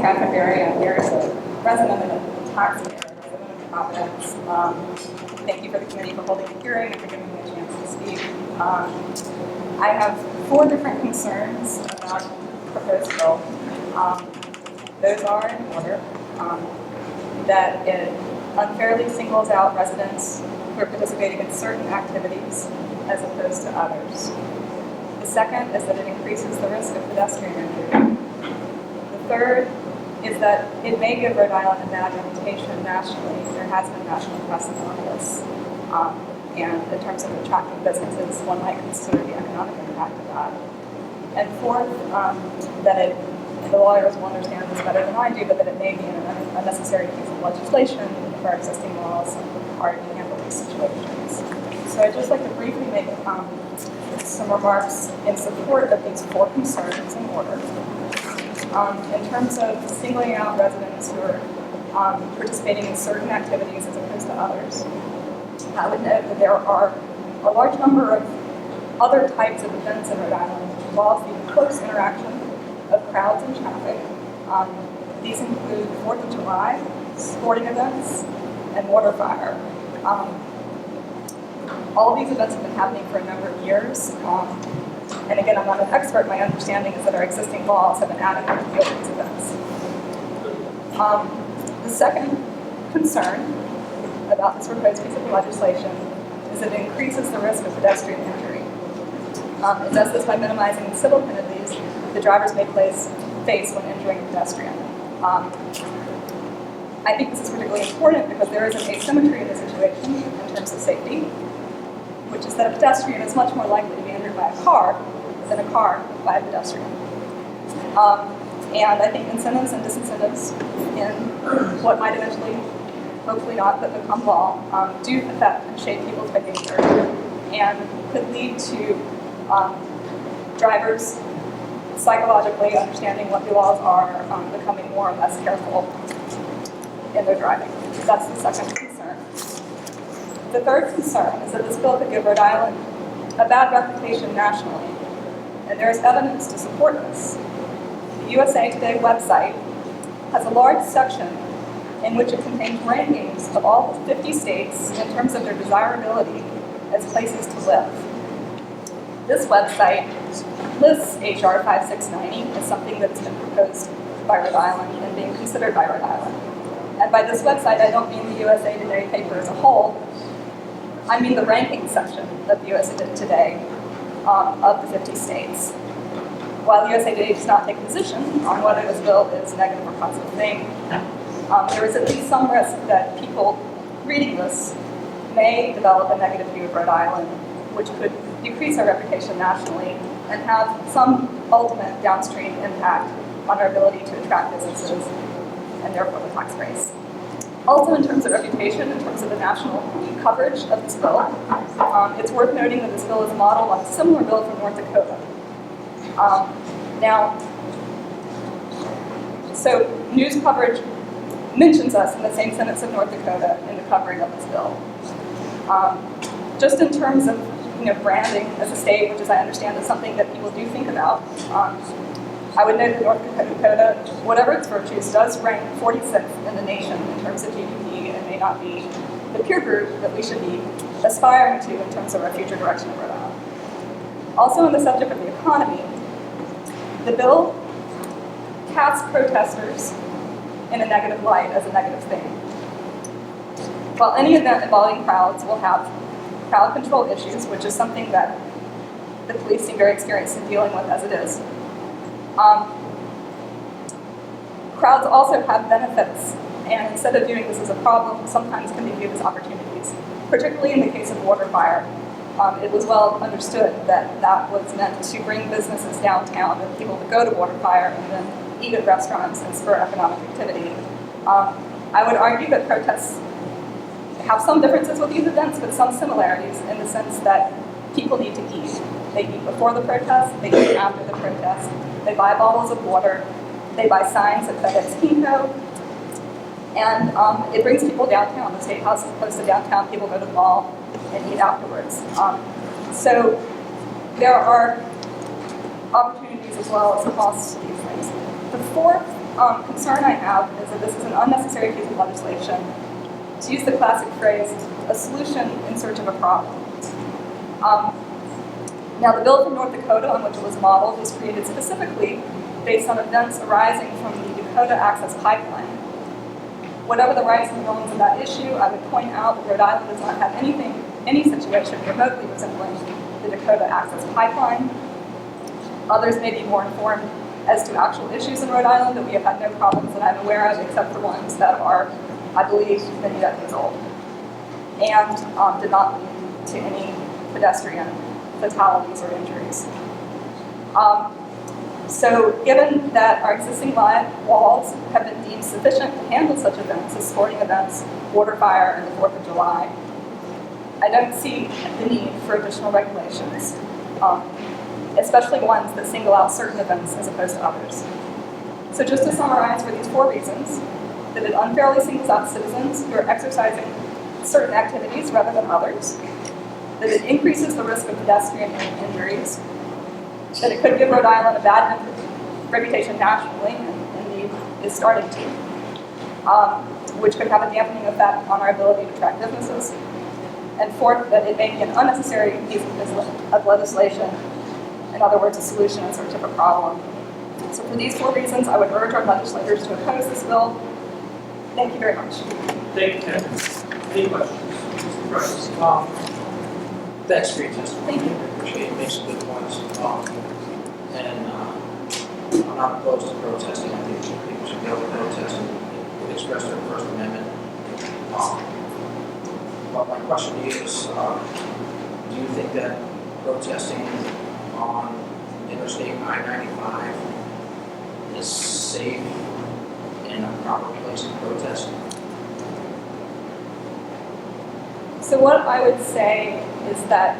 traffic area. There's a resident and a taxpayer, resident of Providence. Thank you for the committee for holding a hearing and for giving me a chance to speak. I have 4 different concerns about the proposed bill. Those are in order. That it unfairly singles out residents who are participating in certain activities as opposed to others. The second is that it increases the risk of pedestrian injury. The third is that it may give Rhode Island a bad reputation nationally. There has been national precedent on this. And in terms of attracting businesses, one might consider the economic impact of that. And fourth, that the lawyers will understand this better than I do, but that it may be an unnecessary piece of legislation if our existing laws are to handle these situations. So I'd just like to briefly make some remarks in support of these 4 concerns in order. In terms of singling out residents who are participating in certain activities as opposed to others, I would note that there are a large number of other types of events in Rhode Island which involve the close interaction of crowds and traffic. These include 4th of July, sporting events, and WaterFire. All of these events have been happening for a number of years. And again, I'm not an expert. My understanding is that our existing laws have been adequate to deal with these events. The second concern about this proposed piece of legislation is that it increases the risk of pedestrian injury. It does this by minimizing the civil penalties the drivers may face when injuring a pedestrian. I think this is particularly important because there is an asymmetry in the situation in terms of safety, which is that a pedestrian is much more likely to be injured by a car than a car by a pedestrian. And I think incentives and disincentives in what might eventually, hopefully not, but become law, do affect and shape people's behavior and could lead to drivers psychologically understanding what the laws are, becoming more or less careful in their driving. That's the second concern. The third concern is that this bill could give Rhode Island a bad reputation nationally, and there is evidence to support this. The USA Today website has a large section in which it contains rankings of all 50 states in terms of their desirability as places to live. This website lists H.R. 5690 as something that's been proposed by Rhode Island and being considered by Rhode Island. And by this website, I don't mean the USA Today paper as a whole. I mean the ranking section of the USA Today of the 50 states. While the USA Today does not take a position on whether this bill is a negative or positive thing, there is at least some risk that people reading this may develop a negative view of Rhode Island, which could decrease our reputation nationally and have some ultimate downstream impact on our ability to attract businesses and therefore the tax base. Also, in terms of reputation, in terms of the national coverage of this bill, it's worth noting that this bill is modeled on a similar bill from North Dakota. So news coverage mentions us in the same sentence of North Dakota in the covering of this bill. Just in terms of branding as a state, which as I understand is something that people do think about, I would note that North Dakota, whatever its virtues, does rank 46th in the nation in terms of GDP and may not be the peer group that we should be aspiring to in terms of our future direction of Rhode Island. Also on the subject of the economy, the bill casts protesters in a negative light as a negative thing. While any event involving crowds will have crowd control issues, which is something that the police seem very experienced in dealing with as it is, crowds also have benefits, and instead of viewing this as a problem, sometimes can be viewed as opportunities. Particularly in the case of WaterFire, it was well understood that that was meant to bring businesses downtown and people to go to WaterFire and then eat at restaurants and spur economic activity. I would argue that protests have some differences with these events, but some similarities in the sense that people need to eat. They eat before the protest, they eat after the protest, they buy bottles of water, they buy signs at FedEx Kinko, and it brings people downtown. The State House is close to downtown, people go to the mall and eat afterwards. So there are opportunities as well as costs to these things. The fourth concern I have is that this is an unnecessary piece of legislation. To use the classic phrase, a solution in search of a problem. Now, the bill from North Dakota on which it was modeled was created specifically based on events arising from the Dakota Access Pipeline. Whatever the rights and wrongs of that issue, I would point out that Rhode Island does not have any situation remotely resembling the Dakota Access Pipeline. Others may be more informed as to actual issues in Rhode Island, but we have had no problems that I'm aware of, except for ones that are, I believe, many decades old, and did not lead to any pedestrian fatalities or injuries. So given that our existing walls have been deemed sufficient to handle such events as sporting events, WaterFire, and the 4th of July, I don't see the need for additional regulations, especially ones that single out certain events as opposed to others. So just to summarize, for these 4 reasons, that it unfairly singles out citizens who are exercising certain activities rather than others, that it increases the risk of pedestrian injuries, that it could give Rhode Island a bad reputation nationally, and indeed is starting to, which could have a dampening effect on our ability to attract businesses, and 4th, that it may be an unnecessary piece of legislation, in other words, a solution in search of a problem. So for these 4 reasons, I would urge our legislators to oppose this bill. Thank you very much. Thank you, Ken. Any questions? Mr. Price? Thanks for your testimony. Thank you. I appreciate it. Makes some good points. I'm not opposed to protesting. I think people should be able to protest and express their First Amendment. But my question to you is, do you think that protesting on Interstate I-95 is safe and a proper place to protest? So what I would say is that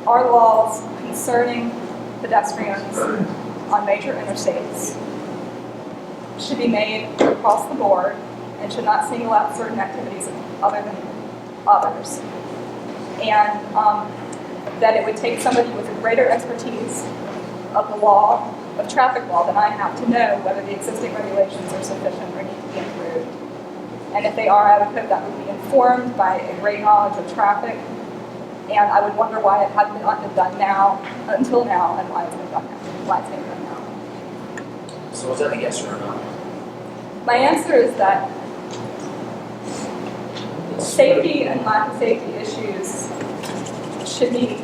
our laws concerning pedestrians on major interstates should be made across the board and should not single out certain activities other than others. And that it would take somebody with a greater expertise of the law, of traffic law, than I have to know whether the existing regulations are sufficient or need to be improved. And if they are, I would hope that would be informed by a great knowledge of traffic. And I would wonder why it hadn't been done now, until now, and why it's been done now, why it's being done now. So is that a yes or a no? My answer is that safety and lack of safety issues should be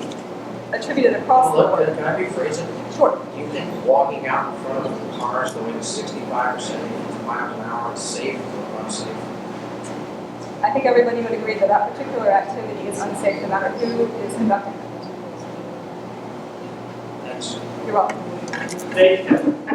attributed across the board. Can I rephrase it? Sure. Do you think walking out in front of the cars going 65 or 70 miles an hour is safe or unsafe? I think everybody would agree that that particular activity is unsafe no matter who is conducting it. Thanks. You're welcome. Thank you, Ken.